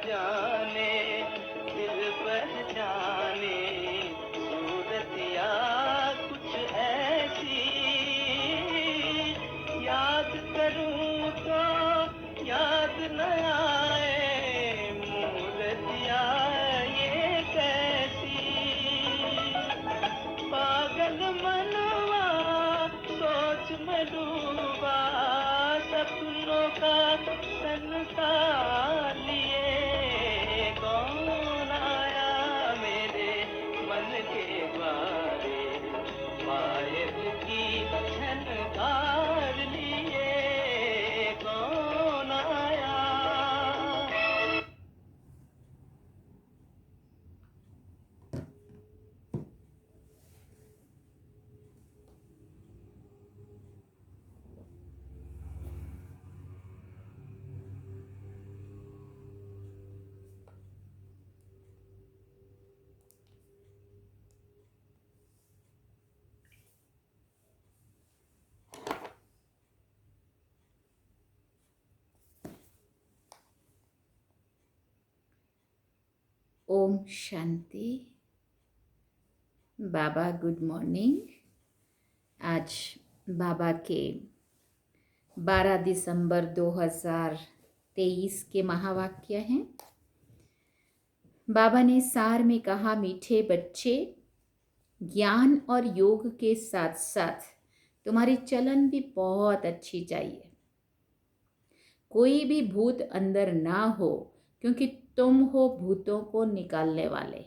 जाने, दिल पहचाने सूरतिया कुछ ऐसी, याद करूं तो याद न आए मूरतिया ये कैसी। पागल मनवा सोच में डूबा, सपनों का संसार लिए कौन आया मेरे मन के द्वारे, पायल की झनकार लिए कौन आया। ओम शांति। बाबा गुड मॉर्निंग। आज बाबा के 12 दिसंबर 2023 के महावाक्य हैं। बाबा ने सार में कहा, मीठे बच्चे, ज्ञान और योग के साथ साथ तुम्हारी चलन भी बहुत अच्छी चाहिए। कोई भी भूत अंदर ना हो, क्योंकि तुम हो भूतों को निकालने वाले।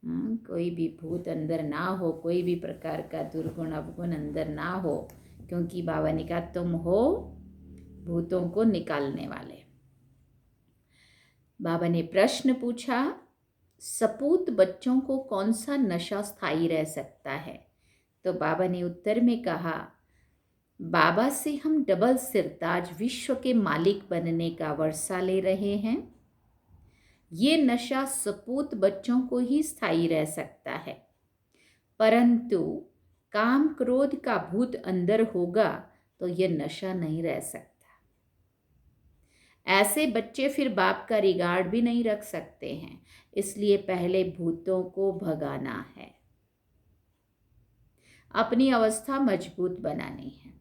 कोई भी भूत अंदर ना हो, कोई भी प्रकार का दुर्गुण अवगुण अंदर ना हो, क्योंकि बाबा ने कहा तुम हो भूतों को निकालने वाले। बाबा ने प्रश्न पूछा, सपूत बच्चों को कौन सा नशा स्थायी रह सकता है? तो बाबा ने उत्तर में कहा, बाबा से हम डबल सिरताज विश्व के मालिक बनने का वर्षा ले रहे हैं। ये नशा सपूत बच्चों को ही स्थायी रह सकता है, परंतु काम क्रोध का भूत अंदर होगा तो ये नशा नहीं रह सकता। ऐसे बच्चे फिर बाप का रिगार्ड भी नहीं रख सकते हैं, इसलिए पहले भूतों को भगाना है, अपनी अवस्था मजबूत बनानी है।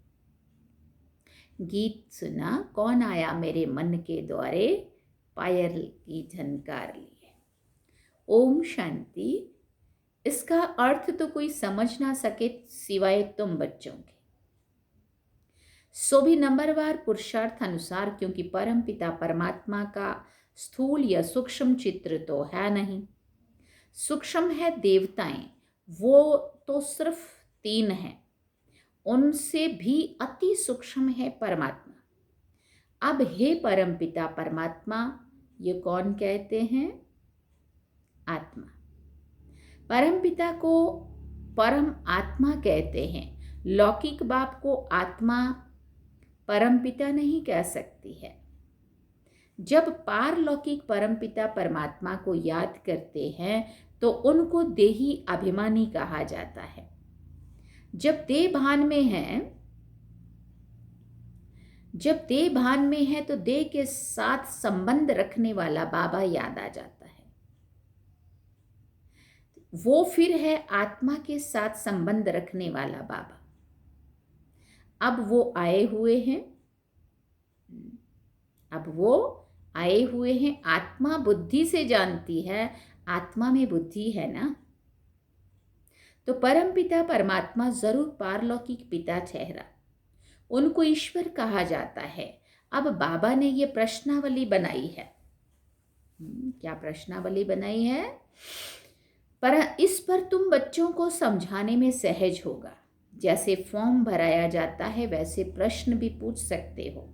गीत सुना, कौन आया मेरे मन के द्वारे, पायल की झनकार लिए। ओम शांति। इसका अर्थ तो कोई समझ ना सके सिवाय तुम बच्चों के। सो भी नंबरवार पुरुषार्थ अनुसार, क्योंकि परम पिता परमात्मा का स्थूल या सूक्ष्म चित्र तो है नहीं। सूक्ष्म है देवताएं, वो तो सिर्फ 3 हैं, उनसे भी अति सूक्ष्म है परमात्मा। अब हे परम पिता परमात्मा, ये कौन कहते हैं? आत्मा। परम पिता को परम आत्मा कहते हैं। लौकिक बाप को आत्मा परम पिता नहीं कह सकती है। जब पारलौकिक परम पिता परमात्मा को याद करते हैं तो उनको देही अभिमानी कहा जाता है। जब देह भान में है तो देह के साथ संबंध रखने वाला बाबा याद आ जाता है। वो फिर है आत्मा के साथ संबंध रखने वाला बाबा। अब वो आए हुए हैं। आत्मा बुद्धि से जानती है, आत्मा में बुद्धि है ना, तो परम पिता परमात्मा जरूर पारलौकिक पिता ठहरा। उनको ईश्वर कहा जाता है। अब बाबा ने ये प्रश्नावली बनाई है। क्या प्रश्नावली बनाई है? पर इस पर तुम बच्चों को समझाने में सहज होगा। जैसे फॉर्म भराया जाता है वैसे प्रश्न भी पूछ सकते हो।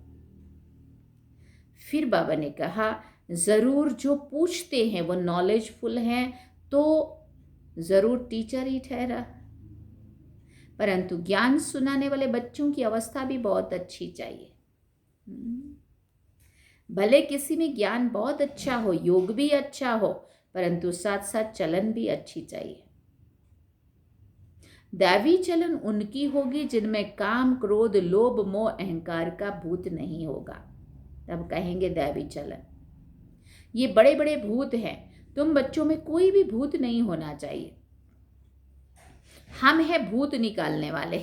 फिर बाबा ने कहा, जरूर जो पूछते हैं वो नॉलेजफुल हैं तो जरूर टीचर ही ठहरा, परंतु ज्ञान सुनाने वाले बच्चों की अवस्था भी बहुत अच्छी चाहिए। भले किसी में ज्ञान बहुत अच्छा हो, योग भी अच्छा हो, परंतु साथ साथ चलन भी अच्छी चाहिए। दैवी चलन उनकी होगी जिनमें काम क्रोध लोभ मोह अहंकार का भूत नहीं होगा, तब कहेंगे दैवी चलन। ये बड़े बड़े भूत हैं। तुम बच्चों में कोई भी भूत नहीं होना चाहिए। हम हैं भूत निकालने वाले।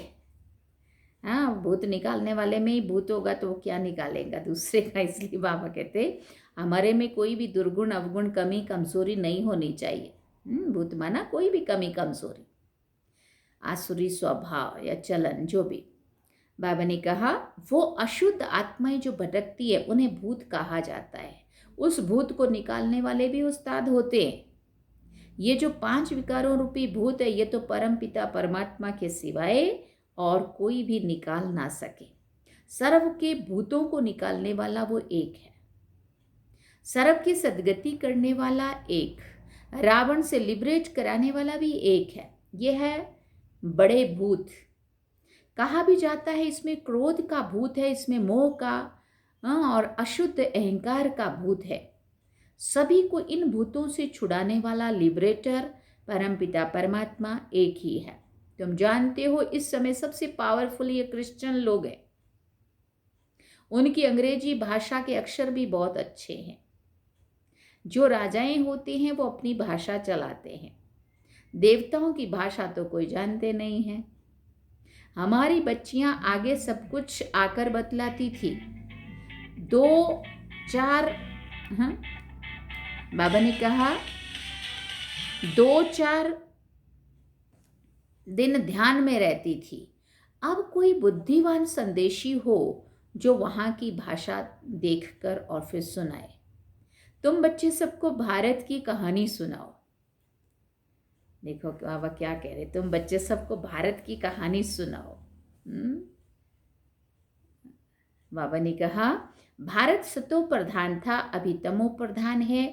हाँ, भूत निकालने वाले में ही भूत होगा तो वो क्या निकालेगा दूसरे का। इसलिए बाबा कहते हमारे में कोई भी दुर्गुण अवगुण कमी कमजोरी नहीं होनी चाहिए। भूत माना कोई भी कमी कमजोरी, आसुरी स्वभाव या चलन जो भी। बाबा ने कहा वो अशुद्ध आत्माएं जो भटकती है उन्हें भूत कहा जाता है। उस भूत को निकालने वाले भी उस्ताद होते हैं। ये जो 5 विकारों रूपी भूत है ये तो परम पिता परमात्मा के सिवाय और कोई भी निकाल ना सके। सर्व के भूतों को निकालने वाला वो एक है। सर्व की सदगति करने वाला एक, रावण से लिबरेट कराने वाला भी एक है। ये है बड़े भूत। कहा भी जाता है इसमें क्रोध का भूत है, इसमें मोह का और अशुद्ध अहंकार का भूत है। सभी को इन भूतों से छुड़ाने वाला लिबरेटर परमपिता परमात्मा एक ही है। तुम जानते हो इस समय सबसे पावरफुल ये क्रिश्चियन लोग हैं। उनकी अंग्रेजी भाषा के अक्षर भी बहुत अच्छे हैं। जो राजाएं होते हैं वो अपनी भाषा चलाते हैं। देवताओं की भाषा तो कोई जानते नहीं है। हमारी बच्चियां आगे सब कुछ आकर बतलाती थी। 2-4 बाबा ने कहा 2-4 दिन ध्यान में रहती थी। अब कोई बुद्धिमान संदेशी हो जो वहाँ की भाषा देखकर और फिर सुनाए। तुम बच्चे सबको भारत की कहानी सुनाओ। देखो बाबा क्या कह रहे, तुम बच्चे सबको भारत की कहानी सुनाओ। बाबा ने कहा भारत सतो प्रधान था, अभी तमो प्रधान है,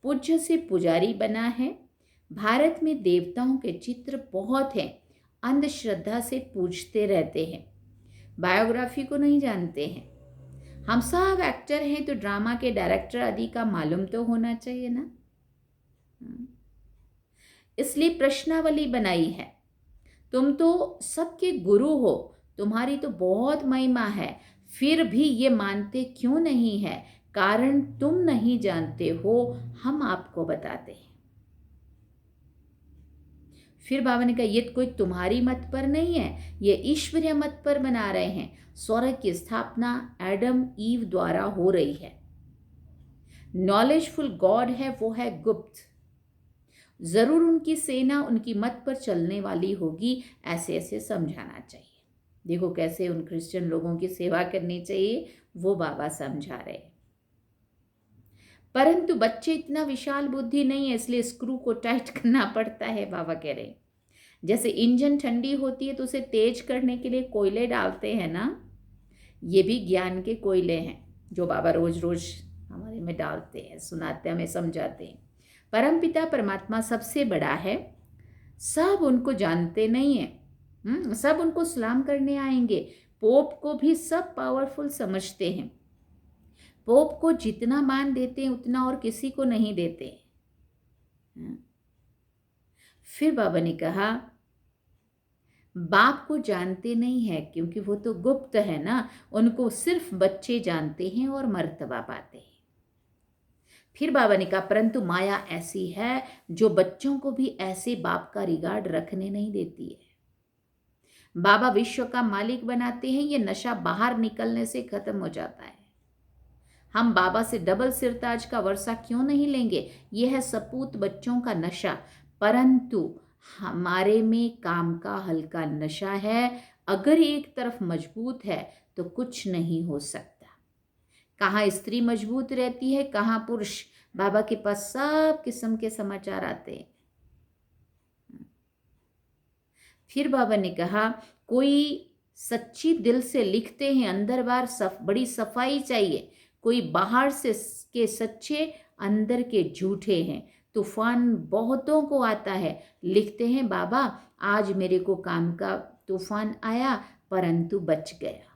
पूज्य से पुजारी बना है। भारत में देवताओं के चित्र बहुत हैं, अंधश्रद्धा से पूजते रहते हैं, बायोग्राफी को नहीं जानते हैं। हम सब एक्टर हैं तो ड्रामा के डायरेक्टर आदि का मालूम तो होना चाहिए ना। इसलिए प्रश्नावली बनाई है। तुम तो सबके गुरु हो, तुम्हारी तो बहुत महिमा है, फिर भी ये मानते क्यों नहीं है? कारण तुम नहीं जानते हो, हम आपको बताते हैं। फिर बाबा ने कहा ये कोई तुम्हारी मत पर नहीं है, ये ईश्वरीय मत पर बना रहे हैं। स्वर्ग की स्थापना एडम ईव द्वारा हो रही है। नॉलेजफुल गॉड है, वो है गुप्त। जरूर उनकी सेना उनकी मत पर चलने वाली होगी, ऐसे ऐसे समझाना चाहिए। देखो कैसे उन क्रिश्चियन लोगों की सेवा करनी चाहिए, वो बाबा समझा रहे। परंतु बच्चे इतना विशाल बुद्धि नहीं है, इसलिए स्क्रू को टाइट करना पड़ता है। बाबा कह रहे जैसे इंजन ठंडी होती है तो उसे तेज करने के लिए कोयले डालते हैं ना, ये भी ज्ञान के कोयले हैं जो बाबा रोज रोज हमारे में डालते हैं, सुनाते हैं, हमें समझाते हैं। परमपिता परमात्मा सबसे बड़ा है, सब उनको जानते नहीं है। सब उनको सलाम करने आएंगे। पोप को भी सब पावरफुल समझते हैं। पोप को जितना मान देते हैं उतना और किसी को नहीं देते। फिर बाबा ने कहा बाप को जानते नहीं है क्योंकि वो तो गुप्त है ना, उनको सिर्फ बच्चे जानते हैं और मर्तबा पाते हैं। फिर बाबा ने कहा परंतु माया ऐसी है जो बच्चों को भी ऐसे बाप का रिगार्ड रखने नहीं देती है। बाबा विश्व का मालिक बनाते हैं, ये नशा बाहर निकलने से खत्म हो जाता है। हम बाबा से डबल सिरताज का वर्षा क्यों नहीं लेंगे? यह है सपूत बच्चों का नशा। परंतु हमारे में काम का हल्का नशा है। अगर एक तरफ मजबूत है तो कुछ नहीं हो सकता। कहाँ स्त्री मजबूत रहती है, कहाँ पुरुष। बाबा के पास सब किस्म के समाचार आते हैं। फिर बाबा ने कहा कोई सच्ची दिल से लिखते हैं, अंदर बाहर बड़ी सफाई चाहिए। कोई बाहर से के सच्चे, अंदर के झूठे हैं। तूफान बहुतों को आता है, लिखते हैं बाबा आज मेरे को काम का तूफान आया परंतु बच गया।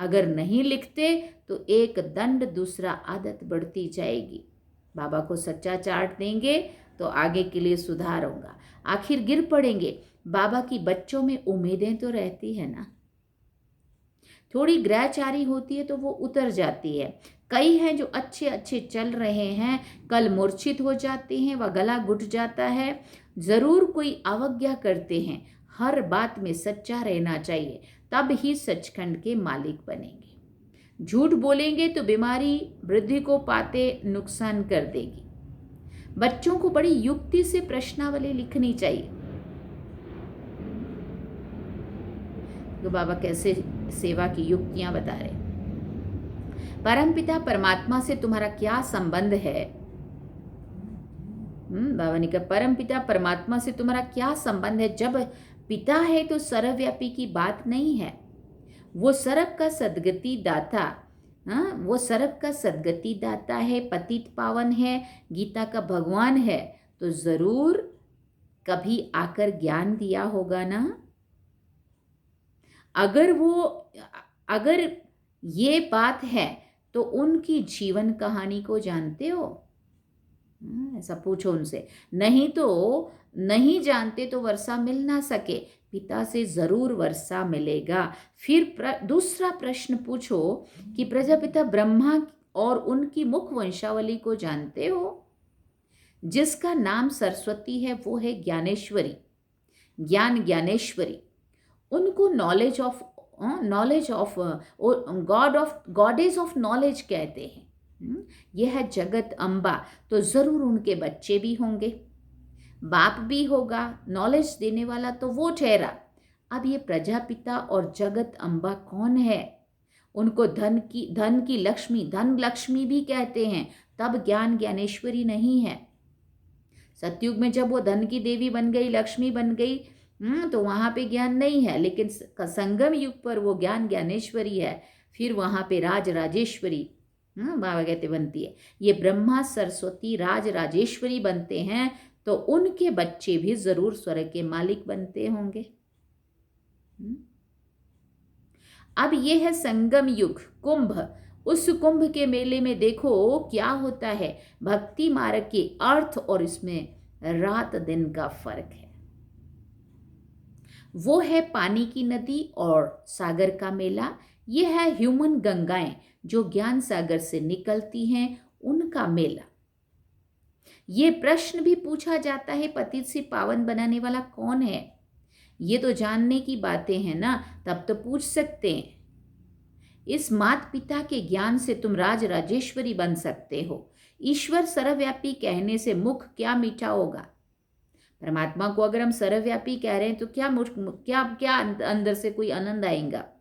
अगर नहीं लिखते तो एक दंड दूसरा आदत बढ़ती जाएगी। बाबा को सच्चा चार्ट देंगे तो आगे के लिए सुधार होगा। आखिर गिर पड़ेंगे। बाबा की बच्चों में उम्मीदें तो रहती है ना। थोड़ी ग्रहचारी होती है तो वो उतर जाती है। कई हैं जो अच्छे अच्छे चल रहे हैं, कल मूर्छित हो जाते हैं, वह गला घुट जाता है। ज़रूर कोई अवज्ञा करते हैं। हर बात में सच्चा रहना चाहिए, तब ही सचखंड के मालिक बनेंगे। झूठ बोलेंगे तो बीमारी वृद्धि को पाते नुकसान कर देगी। बच्चों को बड़ी युक्ति से प्रश्नावली लिखनी चाहिए। तो बाबा कैसे सेवा की युक्तियां बता रहे। परमपिता परमात्मा से तुम्हारा क्या संबंध है? बाबा ने कहा परमपिता परमात्मा से तुम्हारा क्या संबंध है? जब पिता है तो सर्वव्यापी की बात नहीं है। वो सर्व का सद्गति दाता, वो सर्व का सद्गति दाता है, पतित पावन है, गीता का भगवान है, तो जरूर कभी आकर ज्ञान दिया होगा ना। अगर ये बात है तो उनकी जीवन कहानी को जानते हो? ऐसा पूछो उनसे। नहीं तो नहीं जानते तो वर्षा मिल ना सके, पिता से जरूर वर्षा मिलेगा। फिर दूसरा प्रश्न पूछो कि प्रजापिता ब्रह्मा और उनकी मुख वंशावली को जानते हो? जिसका नाम सरस्वती है वो है ज्ञानेश्वरी, ज्ञानेश्वरी। उनको knowledge of goddess of knowledge कहते हैं। यह है जगत अम्बा, तो जरूर उनके बच्चे भी होंगे, बाप भी होगा, नॉलेज देने वाला तो वो ठहरा। अब ये प्रजापिता और जगत अम्बा कौन है? उनको धन की लक्ष्मी, धन लक्ष्मी भी कहते हैं। तब ज्ञानेश्वरी नहीं है। सतयुग में जब वो धन की देवी बन गई, लक्ष्मी बन गई, तो वहाँ पे ज्ञान नहीं है। लेकिन संगम युग पर वो ज्ञानेश्वरी है। फिर वहाँ पे राजेश्वरी बाबा कहते बनती है। ये ब्रह्मा सरस्वती राजेश्वरी बनते हैं तो उनके बच्चे भी जरूर स्वर्ग के मालिक बनते होंगे। अब ये है संगम युग, कुंभ। उस कुंभ के मेले में देखो क्या होता है। भक्ति मार्ग के अर्थ और इसमें रात दिन का फर्क है। वो है पानी की नदी और सागर का मेला। ये है ह्यूमन गंगाएं जो ज्ञान सागर से निकलती हैं, उनका मेला। ये प्रश्न भी पूछा जाता है, पतित से पावन बनाने वाला कौन है? ये तो जानने की बातें हैं ना, तब तो पूछ सकते हैं। इस माता पिता के ज्ञान से तुम राजेश्वरी बन सकते हो। ईश्वर सर्वव्यापी कहने से मुख क्या मीठा होगा। परमात्मा को अगर हम सर्वव्यापी कह रहे हैं तो क्या अंदर से कोई आनंद आएगा?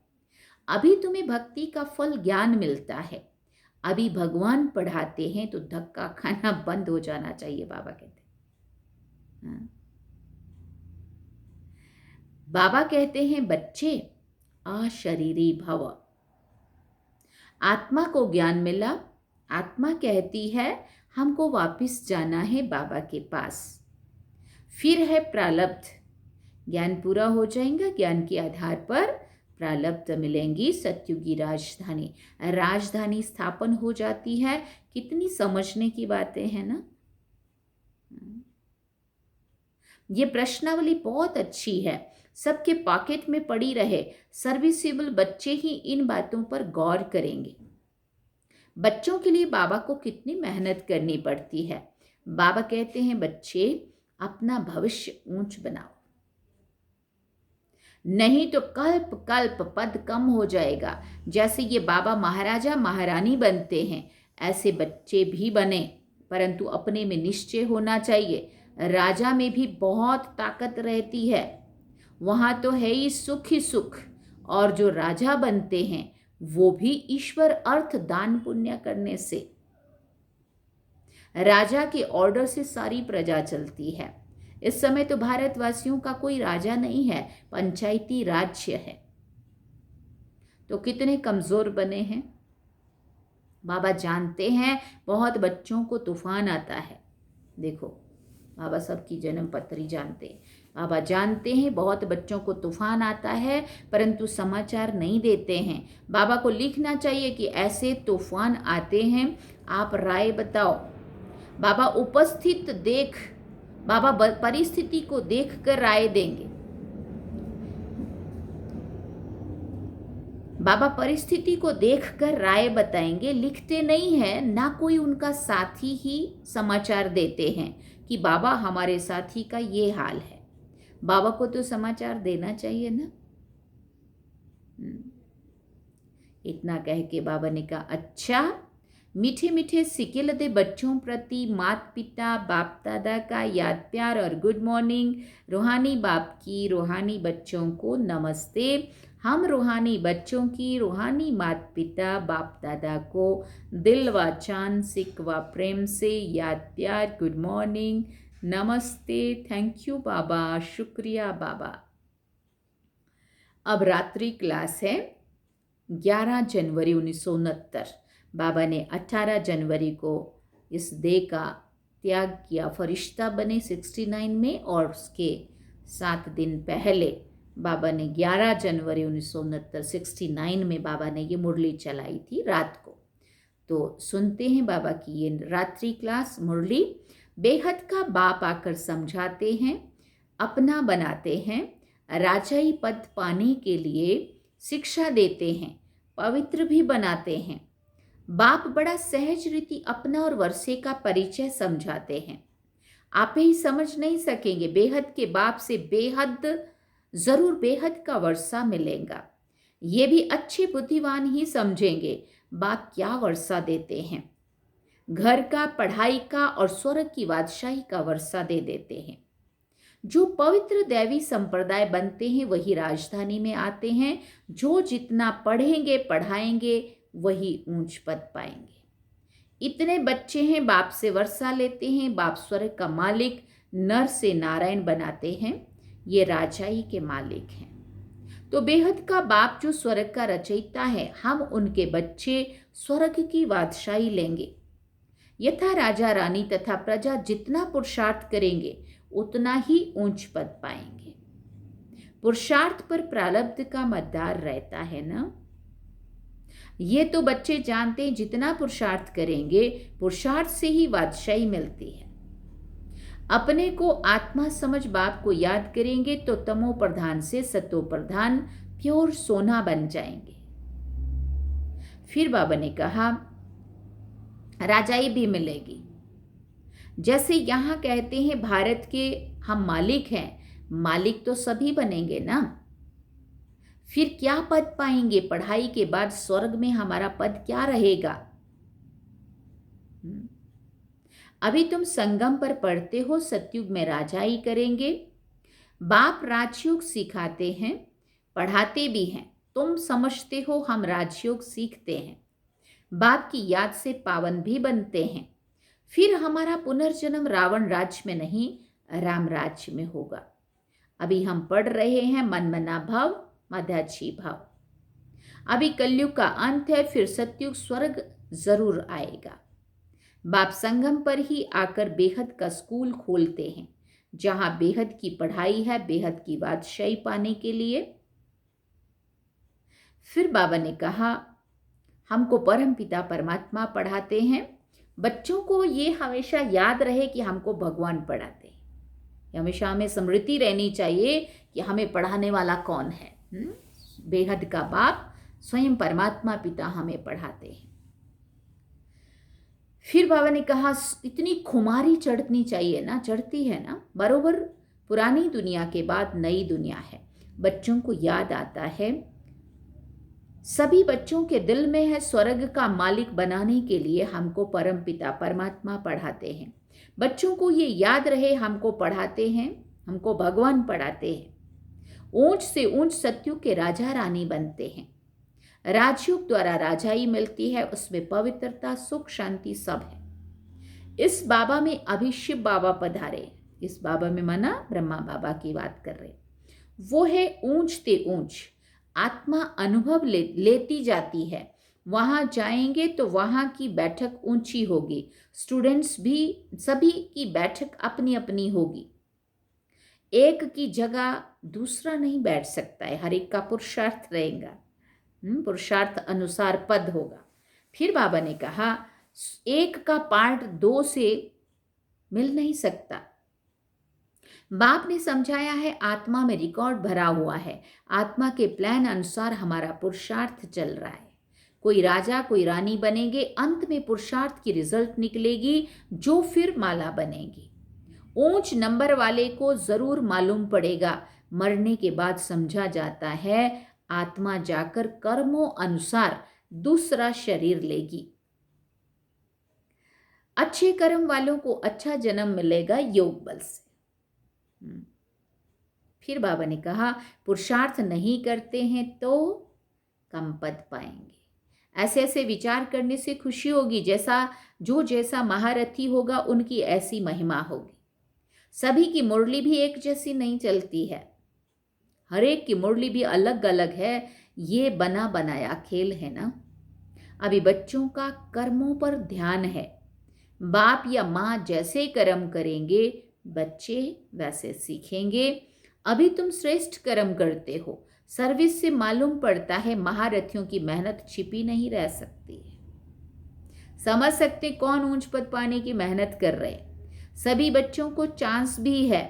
अभी तुम्हें भक्ति का फल ज्ञान मिलता है, अभी भगवान पढ़ाते हैं तो धक्का खाना बंद हो जाना चाहिए। बाबा कहते हैं, बाबा कहते हैं बच्चे अशरीरी भव। आत्मा को ज्ञान मिला, आत्मा कहती है हमको वापस जाना है बाबा के पास। फिर है प्रारब्ध, ज्ञान पूरा हो जाएगा, ज्ञान के आधार पर प्रारब्ध मिलेंगी। सतयुगी राजधानी स्थापन हो जाती है। कितनी समझने की बातें हैं ना। ये प्रश्नावली बहुत अच्छी है, सबके पॉकेट में पड़ी रहे। सर्विसेबल बच्चे ही इन बातों पर गौर करेंगे। बच्चों के लिए बाबा को कितनी मेहनत करनी पड़ती है। बाबा कहते हैं बच्चे अपना भविष्य ऊंच बनाओ, नहीं तो कल्प कल्प पद कम हो जाएगा। जैसे ये बाबा महाराजा महारानी बनते हैं, ऐसे बच्चे भी बने, परंतु अपने में निश्चय होना चाहिए। राजा में भी बहुत ताकत रहती है, वहाँ तो है ही सुख। और जो राजा बनते हैं वो भी ईश्वर अर्थ दान पुण्य करने से। राजा के ऑर्डर से सारी प्रजा चलती है। इस समय तो भारतवासियों का कोई राजा नहीं है, पंचायती राज्य है। तो कितने कमजोर बने हैं। बाबा जानते हैं बहुत बच्चों को तूफान आता है। देखो बाबा सबकी जन्म पत्री जानते हैं। बाबा जानते हैं बहुत बच्चों को तूफान आता है, परंतु समाचार नहीं देते हैं। बाबा को लिखना चाहिए कि ऐसे तूफान आते हैं, आप राय बताओ। बाबा बाबा परिस्थिति को देखकर राय देंगे। बाबा परिस्थिति को देखकर राय बताएंगे, लिखते नहीं हैं, ना कोई उनका साथी ही समाचार देते हैं कि बाबा हमारे साथी का ये हाल है। बाबा को तो समाचार देना चाहिए ना। इतना कह के बाबा ने कहा, अच्छा, मीठे मीठे सिके लदे बच्चों प्रति माता पिता बाप दादा का याद प्यार और गुड मॉर्निंग। रूहानी बाप की रूहानी बच्चों को नमस्ते। हम रूहानी बच्चों की रूहानी माता पिता बाप दादा को दिल व चांद सिक व प्रेम से याद प्यार, गुड मॉर्निंग, नमस्ते, थैंक यू बाबा, शुक्रिया बाबा। अब रात्रि क्लास है 11 जनवरी 1969। बाबा ने 18 जनवरी को इस देह का त्याग किया, फरिश्ता बने 69 में, और उसके 7 दिन पहले बाबा ने 11 जनवरी 1969 69 में बाबा ने ये मुरली चलाई थी रात को। तो सुनते हैं बाबा की ये रात्रि क्लास मुरली। बेहद का बाप आकर समझाते हैं, अपना बनाते हैं, राजाई पद पाने के लिए शिक्षा देते हैं, पवित्र भी बनाते हैं। बाप बड़ा सहज रीति अपना और वर्षे का परिचय समझाते हैं। आप ही समझ नहीं सकेंगे, बेहद के बाप से बेहद जरूर बेहद का वर्षा मिलेगा। ये भी अच्छे बुद्धिमान ही समझेंगे बाप क्या वर्षा देते हैं। घर का, पढ़ाई का और स्वर्ग की बादशाही का वर्षा दे देते हैं। जो पवित्र दैवी संप्रदाय बनते हैं वही राजधानी में आते हैं। जो जितना पढ़ेंगे पढ़ाएंगे वही ऊंच पद पाएंगे। इतने बच्चे हैं, बाप से वर्षा लेते हैं। बाप स्वर्ग का मालिक, नर से नारायण बनाते हैं, ये राजाई के मालिक हैं। तो बेहद का बाप जो स्वर्ग का रचयिता है, हम उनके बच्चे स्वर्ग की बादशाही लेंगे। यथा राजा रानी तथा प्रजा जितना पुरुषार्थ करेंगे उतना ही ऊंच पद पाएंगे। पुरुषार्थ पर प्रारब्ध का मतदार रहता है ना। ये तो बच्चे जानते हैं, जितना पुरुषार्थ करेंगे पुरुषार्थ से ही बादशाही मिलती है। अपने को आत्मा समझ बाप को याद करेंगे तो तमो प्रधान से सतो प्रधान प्योर सोना बन जाएंगे। फिर बाबा ने कहा, राजाई भी मिलेगी। जैसे यहाँ कहते हैं भारत के हम मालिक हैं, मालिक तो सभी बनेंगे ना। फिर क्या पद पाएंगे? पढ़ाई के बाद स्वर्ग में हमारा पद क्या रहेगा? अभी तुम संगम पर पढ़ते हो, सतयुग में राजाई करेंगे। बाप राजयोग सिखाते हैं, पढ़ाते भी हैं। तुम समझते हो हम राजयोग सीखते हैं, बाप की याद से पावन भी बनते हैं। फिर हमारा पुनर्जन्म रावण राज्य में नहीं, राम राज्य में होगा। अभी हम पढ़ रहे हैं मनमना भाव मध्याची भाव। अभी कलयुग का अंत है, फिर सतयुग स्वर्ग जरूर आएगा। बाप संगम पर ही आकर बेहद का स्कूल खोलते हैं, जहां बेहद की पढ़ाई है, बेहद की बादशाही पाने के लिए। फिर बाबा ने कहा, हमको परम पिता परमात्मा पढ़ाते हैं। बच्चों को ये हमेशा याद रहे कि हमको भगवान पढ़ाते हैं। हमेशा हमें स्मृति रहनी चाहिए कि हमें पढ़ाने वाला कौन है। बेहद का बाप स्वयं परमात्मा पिता हमें पढ़ाते हैं। फिर बाबा ने कहा, इतनी खुमारी चढ़नी चाहिए ना, चढ़ती है ना बरोबर। पुरानी दुनिया के बाद नई दुनिया है। बच्चों को याद आता है, सभी बच्चों के दिल में है स्वर्ग का मालिक बनाने के लिए हमको परम पिता परमात्मा पढ़ाते हैं। बच्चों को ये याद रहे, हमको पढ़ाते हैं, हमको भगवान पढ़ाते हैं। ऊंच से ऊंच सतयुग के राजा रानी बनते हैं। राजयोग द्वारा राजाई मिलती है, उसमें पवित्रता, सुख, शांति सब है। इस बाबा में अभी शिव बाबा पधारे। इस बाबा में माना ब्रह्मा बाबा की बात कर रहे। वो है ऊंचते ऊंच, आत्मा अनुभव लेती जाती है। वहाँ जाएंगे तो वहाँ की बैठक ऊंची होगी। स्टूडेंट्स भी सभी की बैठक अपनी अपनी होगी। एक की जगह दूसरा नहीं बैठ सकता है, हर एक का पुरुषार्थ रहेगा। पुरुषार्थ अनुसार पद होगा। फिर बाबा ने कहा, एक का पार्ट दो से मिल नहीं सकता। बाप ने समझाया है आत्मा में रिकॉर्ड भरा हुआ है, आत्मा के प्लान अनुसार हमारा पुरुषार्थ चल रहा है। कोई राजा कोई रानी बनेंगे, अंत में पुरुषार्थ की रिजल्ट निकलेगी जो फिर माला बनेगी। ऊंच नंबर वाले को जरूर मालूम पड़ेगा, मरने के बाद समझा जाता है आत्मा जाकर कर्मों अनुसार दूसरा शरीर लेगी। अच्छे कर्म वालों को अच्छा जन्म मिलेगा योग बल से। फिर बाबा ने कहा पुरुषार्थ नहीं करते हैं तो कम पद पाएंगे। ऐसे ऐसे विचार करने से खुशी होगी, जैसा महारथी होगा उनकी ऐसी महिमा होगी। सभी की मुरली भी एक जैसी नहीं चलती है, हर एक की मुरली भी अलग अलग है। ये बना बनाया खेल है ना। अभी बच्चों का कर्मों पर ध्यान है, बाप या माँ जैसे कर्म करेंगे बच्चे वैसे सीखेंगे। अभी तुम श्रेष्ठ कर्म करते हो, सर्विस से मालूम पड़ता है महारथियों की मेहनत छिपी नहीं रह सकती है। समझ सकते कौन ऊंच पद पाने की मेहनत कर रहे। सभी बच्चों को चांस भी है।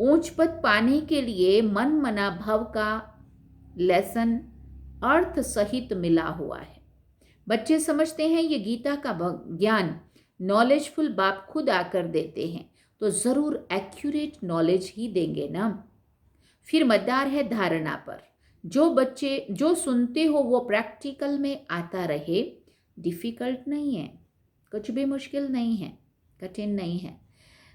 ऊंच पद पाने के लिए मन मना भव का लेसन अर्थ सहित मिला हुआ है। बच्चे समझते हैं ये गीता का ज्ञान नॉलेजफुल बाप खुद आकर देते हैं, तो जरूर एक्यूरेट नॉलेज ही देंगे ना। फिर मदार है धारणा पर। जो बच्चे जो सुनते हो वो प्रैक्टिकल में आता रहे। डिफिकल्ट नहीं है, कुछ भी मुश्किल नहीं है, कठिन नहीं है।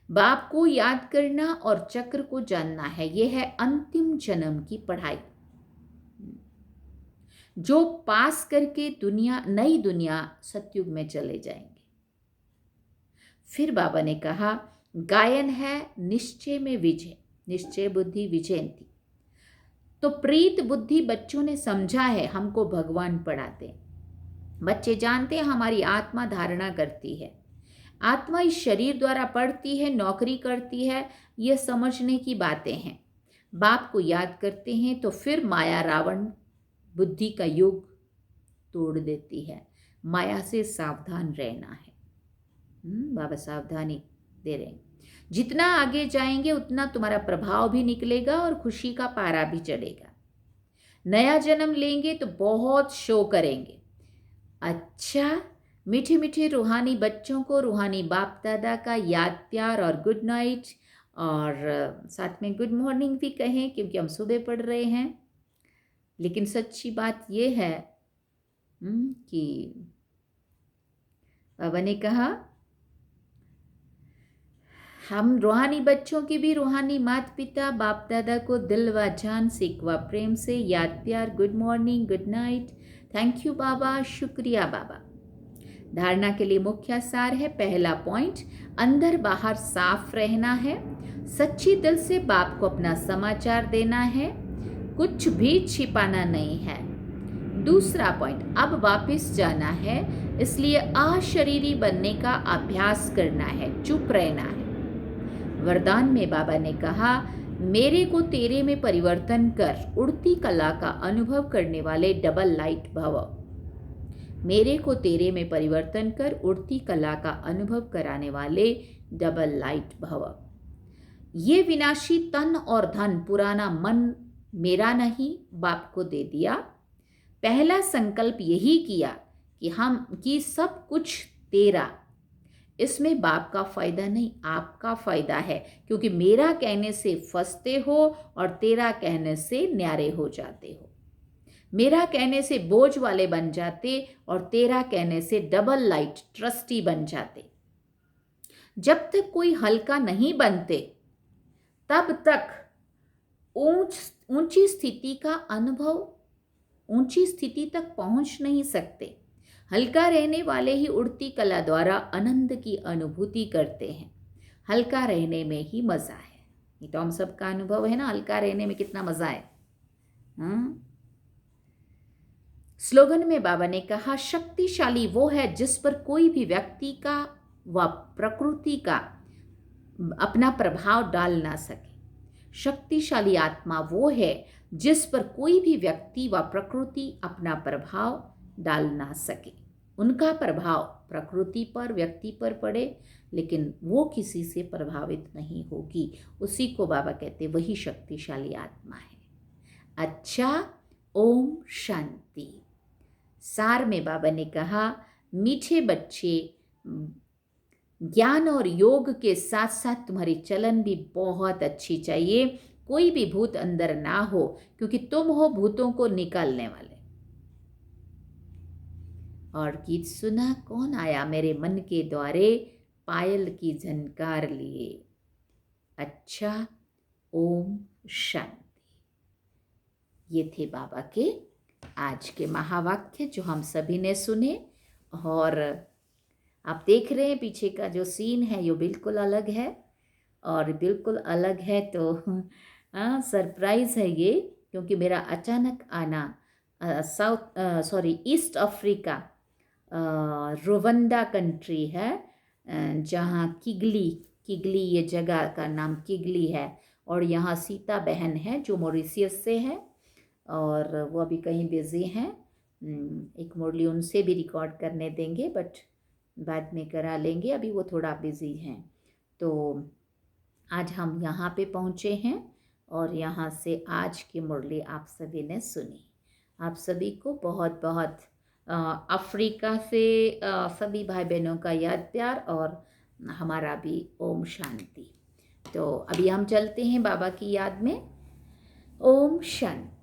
बाप को याद करना और चक्र को जानना है, यह है अंतिम जन्म की पढ़ाई। जो पास करके नई दुनिया सतयुग में चले जाएंगे। फिर बाबा ने कहा गायन है निश्चय में विजय, निश्चय बुद्धि विजयंती। तो प्रीत बुद्धि बच्चों ने समझा है, हमको भगवान पढ़ाते। बच्चे जानते हैं हमारी आत्मा धारणा करती है, आत्मा इस शरीर द्वारा पढ़ती है, नौकरी करती है, ये समझने की बातें हैं। बाप को याद करते हैं तो फिर माया रावण बुद्धि का युग तोड़ देती है। माया से सावधान रहना है। बाबा सावधानी दे रहे हैं। जितना आगे जाएंगे उतना तुम्हारा प्रभाव भी निकलेगा और खुशी का पारा भी चढ़ेगा। नया जन्म लेंगे तो बहुत शो करेंगे। अच्छा, मीठे मीठे रूहानी बच्चों को रूहानी बाप दादा का याद प्यार और गुड नाइट, और साथ में गुड मॉर्निंग भी कहें क्योंकि हम सुबह पढ़ रहे हैं। लेकिन सच्ची बात यह है कि बाबा ने कहा हम रूहानी बच्चों की भी रूहानी माता पिता बाप दादा को दिल व जान सिकवा प्रेम से याद प्यार, good morning, good night, thank you बाबा, शुक्रिया बाबा। धारणा के लिए मुख्य सार है, पहला पॉइंट अंदर बाहर साफ रहना है, सच्ची दिल से बाप को अपना समाचार देना है, कुछ भी छिपाना नहीं है। दूसरा पॉइंट अब वापस जाना है, इसलिए अशरीरी बनने का अभ्यास करना है, चुप रहना है। वरदान में बाबा ने कहा मेरे को तेरे में परिवर्तन कर उड़ती कला का अनुभव करने वाले डबल लाइट भव। मेरे को तेरे में परिवर्तन कर उड़ती कला का अनुभव कराने वाले डबल लाइट भव। ये विनाशी तन और धन पुराना मन मेरा नहीं, बाप को दे दिया। पहला संकल्प यही किया कि सब कुछ तेरा, इसमें बाप का फायदा नहीं आपका फायदा है, क्योंकि मेरा कहने से फंसते हो और तेरा कहने से न्यारे हो जाते हो। मेरा कहने से बोझ वाले बन जाते और तेरा कहने से डबल लाइट ट्रस्टी बन जाते। जब तक कोई हल्का नहीं बनते तब तक ऊंची स्थिति का अनुभव, ऊंची स्थिति तक पहुंच नहीं सकते। हल्का रहने वाले ही उड़ती कला द्वारा आनंद की अनुभूति करते हैं। हल्का रहने में ही मजा है। ये तो हम सबका अनुभव है ना, हल्का रहने में कितना मजा है। स्लोगन में बाबा ने कहा शक्तिशाली वो है जिस पर कोई भी व्यक्ति का व प्रकृति का अपना प्रभाव डाल ना सके। शक्तिशाली आत्मा वो है जिस पर कोई भी व्यक्ति व प्रकृति अपना प्रभाव डाल ना सके। उनका प्रभाव प्रकृति पर, व्यक्ति पर पड़े, लेकिन वो किसी से प्रभावित नहीं होगी। उसी को बाबा कहते वही शक्तिशाली आत्मा है। अच्छा, ओम शांति। सार में बाबा ने कहा, मीठे बच्चे, ज्ञान और योग के साथ साथ तुम्हारी चलन भी बहुत अच्छी चाहिए। कोई भी भूत अंदर ना हो, क्योंकि तुम हो भूतों को निकालने वाले। और गीत सुना, कौन आया मेरे मन के द्वारे, पायल की झनकार लिए। अच्छा, ओम शांति। ये थे बाबा के आज के महावाक्य जो हम सभी ने सुने। और आप देख रहे हैं पीछे का जो सीन है ये बिल्कुल अलग है, और बिल्कुल अलग है तो सरप्राइज़ है ये, क्योंकि मेरा अचानक आना ईस्ट अफ्रीका, रुवांडा कंट्री है, जहाँ किगली ये जगह का नाम किगली है, और यहाँ सीता बहन है जो मॉरिशियस से है, और वो अभी कहीं बिज़ी हैं। एक मुरली उनसे भी रिकॉर्ड करने देंगे, बट बाद में करा लेंगे, अभी वो थोड़ा बिज़ी हैं। तो आज हम यहाँ पे पहुँचे हैं, और यहाँ से आज की मुरली आप सभी ने सुनी। आप सभी को बहुत बहुत अफ्रीका से सभी भाई बहनों का याद प्यार, और हमारा भी ओम शांति। तो अभी हम चलते हैं बाबा की याद में। ओम शांति।